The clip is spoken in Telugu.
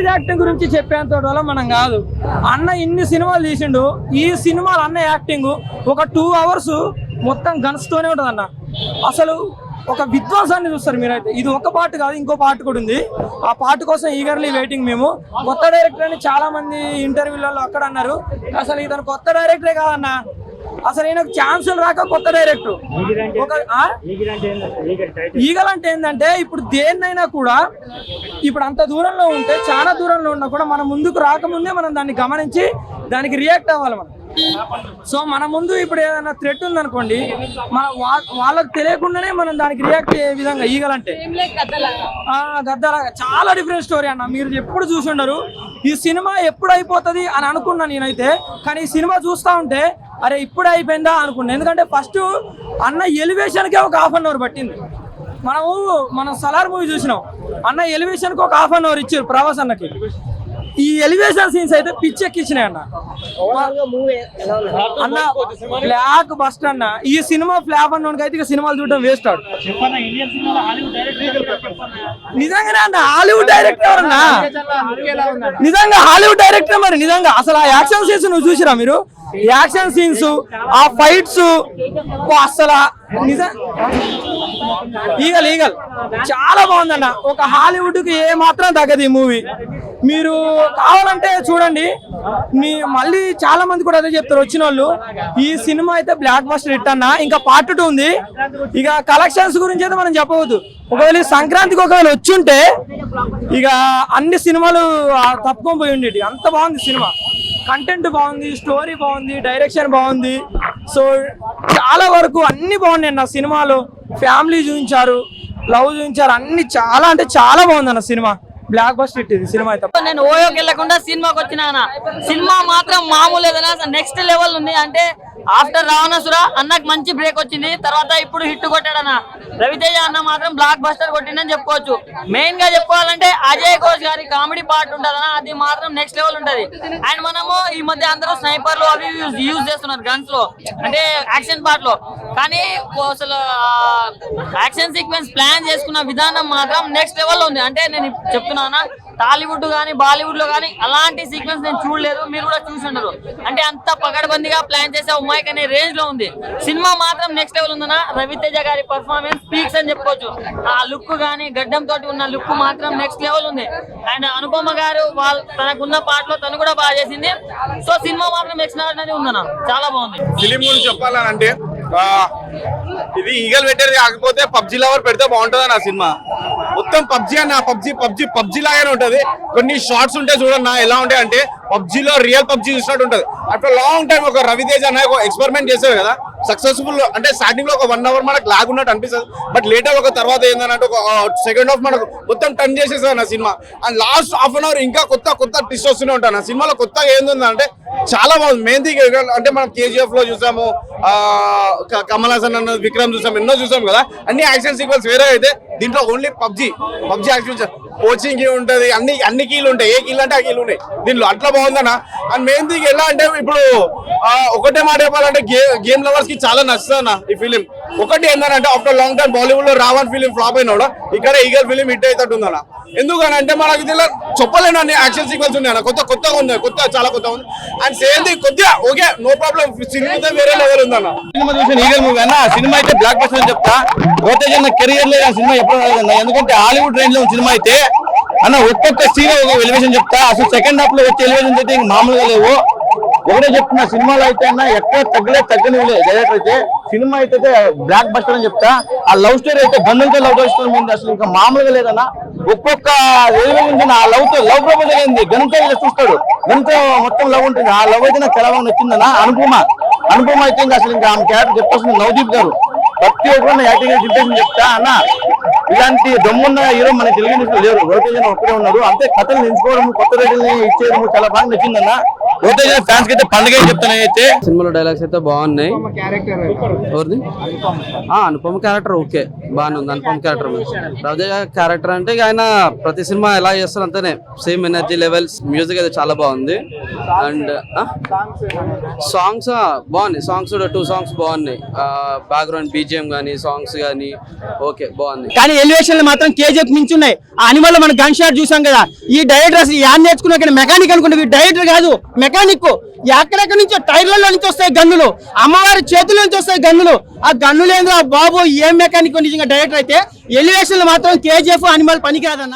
రవితేజ యాక్టింగ్ గురించి చెప్పేంత వల్ల మనం కాదు. అన్న ఇన్ని సినిమాలు తీసిండు, ఈ సినిమాలు అన్న యాక్టింగ్ ఒక 2 hours మొత్తం గన్స్తోనే ఉంటుంది అన్న. అసలు ఒక విధ్వంసాన్ని చూస్తారు మీరైతే. ఇది ఒక పార్ట్ కాదు, ఇంకో పార్ట్ కూడా ఉంది. ఆ పార్ట్ కోసం ఈగర్లీ వెయిటింగ్ మేము. కొత్త డైరెక్టర్ అని చాలా మంది ఇంటర్వ్యూలలో అక్కడ అన్నారు. అసలు ఇతను కొత్త డైరెక్టరే కాదన్న, అసలు ఈయనకు ఛాన్సులు రాక కొత్త డైరెక్టర్. ఈగల్ అంటే ఏంటంటే ఇప్పుడు దేన్నైనా కూడా ఇప్పుడు అంత దూరంలో ఉంటే, చాలా దూరంలో ఉన్నా కూడా మన ముందుకు రాకముందే మనం దాన్ని గమనించి దానికి రియాక్ట్ అవ్వాలి మనం. సో మన ముందు ఇప్పుడు ఏదైనా థ్రెట్ ఉందనుకోండి, మన వాళ్ళకి తెలియకుండానే మనం దానికి రియాక్ట్ అయ్యే విధంగా ఈగల్ అంటే గద్దలాగా చాలా డిఫరెంట్ స్టోరీ అన్న. మీరు ఎప్పుడు చూసి ఉండరు. ఈ సినిమా ఎప్పుడు అయిపోతుంది అని అనుకున్నా నేనైతే, కానీ ఈ సినిమా చూస్తూ ఉంటే అరే ఇప్పుడు అయిపోయిందా అనుకున్నా. ఎందుకంటే ఫస్ట్ అన్న ఎలివేషన్కే ఒక 1/2 hour పట్టింది. మనం సలార్ మూవీ చూసినాం, అన్న ఎలివేషన్కి ఒక 1/2 hour ఇచ్చారు ప్రభాస్ అన్నకి. ఈ ఎలివేషన్ సీన్స్ అయితే పిచ్చెక్కిచ్చినాయి అన్న. అన్న బ్లాక్ బస్టర్ అన్న. ఈ సినిమా ఫ్లాప్ అన్నోడికి అయితే ఇక సినిమాలు చూడడం వేస్ట్ ఆడు. నిజంగానే అన్న హాలీవుడ్ డైరెక్టర్ అన్న, నిజంగా హాలీవుడ్ డైరెక్టర్. మరి నిజంగా అసలు ఆ యాక్షన్ సీన్స్ నువ్వు చూసిరా మీరు? యాక్షన్ సీన్స్, ఆ ఫైట్స్ అసలు ఈగల్ చాలా బాగుందన్న. ఒక హాలీవుడ్ కి ఏ మాత్రం తగ్గదు ఈ మూవీ. మీరు కావాలంటే చూడండి. మళ్ళీ చాలా మంది కూడా అదే చెప్తారు వచ్చిన వాళ్ళు. ఈ సినిమా అయితే బ్లాక్ బస్టర్ హిట్ అన్న. ఇంకా పార్ట్ 2 ఉంది. ఇక కలెక్షన్స్ గురించి అయితే మనం చెప్పవద్దు. ఒకవేళ సంక్రాంతికి ఒకవేళ వచ్చుంటే ఇక అన్ని సినిమాలు తప్పుకొని పోయి ఉండేటి. అంత బాగుంది సినిమా. కంటెంట్ బాగుంది, స్టోరీ బాగుంది, డైరెక్షన్ బాగుంది. సో చాలా వరకు అన్ని బాగున్నాయి అన్న సినిమాలో. ఫ్యామిలీ చూపించారు, లవ్ చూపించారు, అన్ని చాలా అంటే చాలా బాగుంది అన్న సినిమా. బ్లాక్ బస్టర్ హిట్ ఇది సినిమా అయితే. నేను ఓయోకి వెళ్ళకుండా సినిమాకి వచ్చినా. సినిమా మాత్రం మామూలు ఏదైనా నెక్స్ట్ లెవెల్ ఉంది. అంటే ఆఫ్టర్ రావణాసుర అన్నకు మంచి బ్రేక్ వచ్చింది, తర్వాత ఇప్పుడు హిట్ కొట్టాడన్న. రవితేజ అన్న మాత్రం బ్లాక్ బస్టర్ కొట్టిందని చెప్పుకోవచ్చు. మెయిన్ గా చెప్పుకోవాలంటే అజయ్ ఘోష్ గారి కామెడీ పార్ట్ ఉంటదన్న, అది మాత్రం నెక్స్ట్ లెవెల్ ఉంటది. అండ్ మనము ఈ మధ్య అందరూ స్నైపర్లు అవి యూజ్ చేస్తున్నారు గన్స్ లో, అంటే యాక్షన్ పార్ట్ లో. కానీ అసలు యాక్షన్ సీక్వెన్స్ ప్లాన్ చేసుకున్న విధానం మాత్రం నెక్స్ట్ లెవెల్ ఉంది. అంటే నేను చెప్తున్నానా, టాలీవుడ్ గానీ బాలీవుడ్ లో గానీ అలాంటి సీక్వెన్స్ నేను చూడలేదు. మీరు కూడా చూసి ఉండరు. అంటే అంత పకడ్బందీగా ప్లాన్ చేసే ఉమ్మాయిక్ అనే రేంజ్ లో ఉంది. సినిమా మాత్రం నెక్స్ట్ లెవెల్ ఉందన్న. రవితేజ గారి పర్ఫార్మెన్స్ పీక్స్ అని చెప్పుకోవచ్చు. ఆ లుక్ గానీ గడ్డం తోటి ఉన్న లుక్ మాత్రం నెక్స్ట్ లెవెల్ ఉంది. అండ్ అనుపమ గారు తనకున్న పార్ట్ లో తను కూడా బాగా చేసింది. సో సినిమా మాత్రం నెక్స్ట్ లెవెల్ అనేది ఉందన్న, చాలా బాగుంది. ఫిలిం గురించి చెప్పాలంటే ఇది ఈగల్ పెట్టేది కాకపోతే పబ్జీ లవర్ పెడితే బాగుంటుంది నా సినిమా. మొత్తం పబ్జీ అన్న, పబ్జీ లాగానే ఉంటది. కొన్ని షార్ట్స్ ఉంటాయి చూడన్నా, ఎలా ఉంటాయి అంటే పబ్జీలో రియల్ పబ్జీ చూసినట్టు ఉంటది. ఆఫ్టర్ లాంగ్ టైం ఒక రవితేజ అన్న ఒక ఎక్స్పెరిమెంట్ చేశారు కదా, సక్సెస్ఫుల్. అంటే స్టార్టింగ్ లో ఒక 1 hour మనకు లాగ్ ఉన్నట్టు అనిపిస్తుంది, బట్ లేటర్ ఒక తర్వాత ఏంటంటే ఒక సెకండ్ హాఫ్ మనకు మొత్తం టర్న్ చేసేసారు నా సినిమా. అండ్ లాస్ట్ ½ hour ఇంకా కొత్త ట్విస్ట్ వస్తూనే ఉంటాను. నా సినిమాలో కొత్తగా ఏందంటే చాలా బాగుంది. మెయిన్ థింగ్ అంటే మనం కేజీఎఫ్ లో చూసాము, కమల్ హాసన్ అన్న విక్రమ్ చూసాం, ఎన్నో చూసాం కదా. అన్ని యాక్షన్ సీక్వెన్స్ వేరే అయితే దీంట్లో only PUBG action coaching key ఉంటది, అన్ని కీలు ఉంటాయి. ఏ కీలు అంటే ఆ కీలు ఉన్నాయి దీంట్లో. అట్లా బాగుందన్న. అండ్ మెయిన్ థింగ్ ఎలా అంటే ఇప్పుడు ఒకటే మాట చెప్పాలంటే గేమ్ లవర్స్ కి చాలా నచ్చుతుంది ఈ ఫిలిం. ఒకటి ఏంటంటే ఆఫ్టర్ లాంగ్ టైం బాలీవుడ్ లో రావణ్ ఫిలిం ఫ్లాప్ అయినా కూడా ఇక్కడ ఈగల్ ఫిలిం హిట్ అవుతుందన్న. ఎందుకని అంటే మనకి దీనిలో చెప్పలేను అన్ని యాక్షన్ సీక్వెన్స్ ఉన్నాయి అన్న. కొత్తగా ఉంది, చాలా కొత్త ఉంది. అండ్ సేమ్ థింగ్ కొద్దిగా ఓకే, నో ప్రాబ్లం. సినిమా వేరే లెవెల్ ఉందన్న. సినిమా చూసిన ఈగల్ మూవీ అన్న. సినిమా అయితే బ్లాక్ బస్టర్ అని చెప్తా. రవితేజ అన్న కెరియర్ లో సినిమా ఎప్పుడు రాలేదన్న. ఎందుకంటే హాలీవుడ్ రేంజ్ లో సినిమా అయితే అన్న ఒక్కొక్క సీన్ ఒక ఎలివేషన్ చెప్తా. అసలు సెకండ్ హాఫ్ లో వచ్చే ఎలివేషన్ అయితే మామూలుగా లేవు. ఒకటే చెప్తున్నా, సినిమాలో అయితే అన్న ఎక్కడ తగ్గని డైరెక్టర్ అయితే. సినిమా అయితే బ్లాక్ బస్టర్ అని చెప్తా. ఆ లవ్ స్టోరీ అయితే బంధంతో లవ్ స్టోరీ ఉంది, అసలు ఇంకా మామూలుగా లేదన్న. ఒక్కొక్క ఎలివేషన్ ఆ లవ్ ప్రపోజల్ అయింది, గణిత చూస్తాడు, గణిత మొత్తం లవ్ ఉంటుంది. ఆ లవ్ అయితే నాకు చాలా బాగా నచ్చిందన్న. అనుపమ అయితే ఇంకా అసలు ఇంకా ఆమె క్యారెక్టర్ చెప్పాల్సింది నవదీప్ గారు. ప్రతి ఒక్కరు యాక్టింగ్ ఇంప్రెషన్ చెప్తా అన్న. ఇలాంటి దమ్మున్న హీరో మన తెలుగు ఇండస్ట్రీలో లేరు. రవితేజ ఒక్కడే ఉన్నారు. అంతే కథలు ఎంచుకోవడం, కొత్త రేటుల్ని ఇచ్చేయడం చాలా బాగా నచ్చిందన్న. రవితేజ ఫ్యాన్స్ కి అయితే పండుగ అని చెప్తాను అయితే. సినిమాలో డైలాగ్స్ అయితే బాగున్నాయి. ఎవరిది? అనుపమ క్యారెక్టర్ ఓకే, బాగానే ఉంది. అనుపమ క్యారెక్టర్, రవితేజ క్యారెక్టర్ అంటే ఇక ఆయన ప్రతి సినిమా ఎలా చేస్తారు అంతేనే, సేమ్ ఎనర్జీ లెవెల్స్, మ్యూజిక్ అయితే చాలా బాగుంది. అండ్ సాంగ్స్ బాగున్నాయి, సాంగ్స్ 2 సాంగ్స్ బాగున్నాయి. బ్యాక్గ్రౌండ్ బీజిఎం గానీ సాంగ్స్ గానీ ఓకే బాగుంది. కానీ ఎలివేషన్లు మాత్రం కేజీఎఫ్ మించి ఉన్నాయి. ఆ అనిమల్ మనం గన్ షాట్ చూసాం కదా. ఈ డైరెక్టర్ అసలు యాన్ నేర్చుకున్న మెకానిక్ అనుకుంటే డైరెక్టర్ కాదు, మెకానిక్. ఎక్కడెక్కడి నుంచో టైర్లలో నుంచి వస్తాయి గన్నులు, అమ్మవారి చేతుల నుంచి వస్తాయి గన్నులు. ఆ గన్నులు ఏందో ఆ బాబు ఏం మెకానిక్ నిజంగా డైరెక్టర్ అయితే. ఎలివేషన్లు మాత్రం కేజీఎఫ్ అనిమల్ పనికిరాదన్న.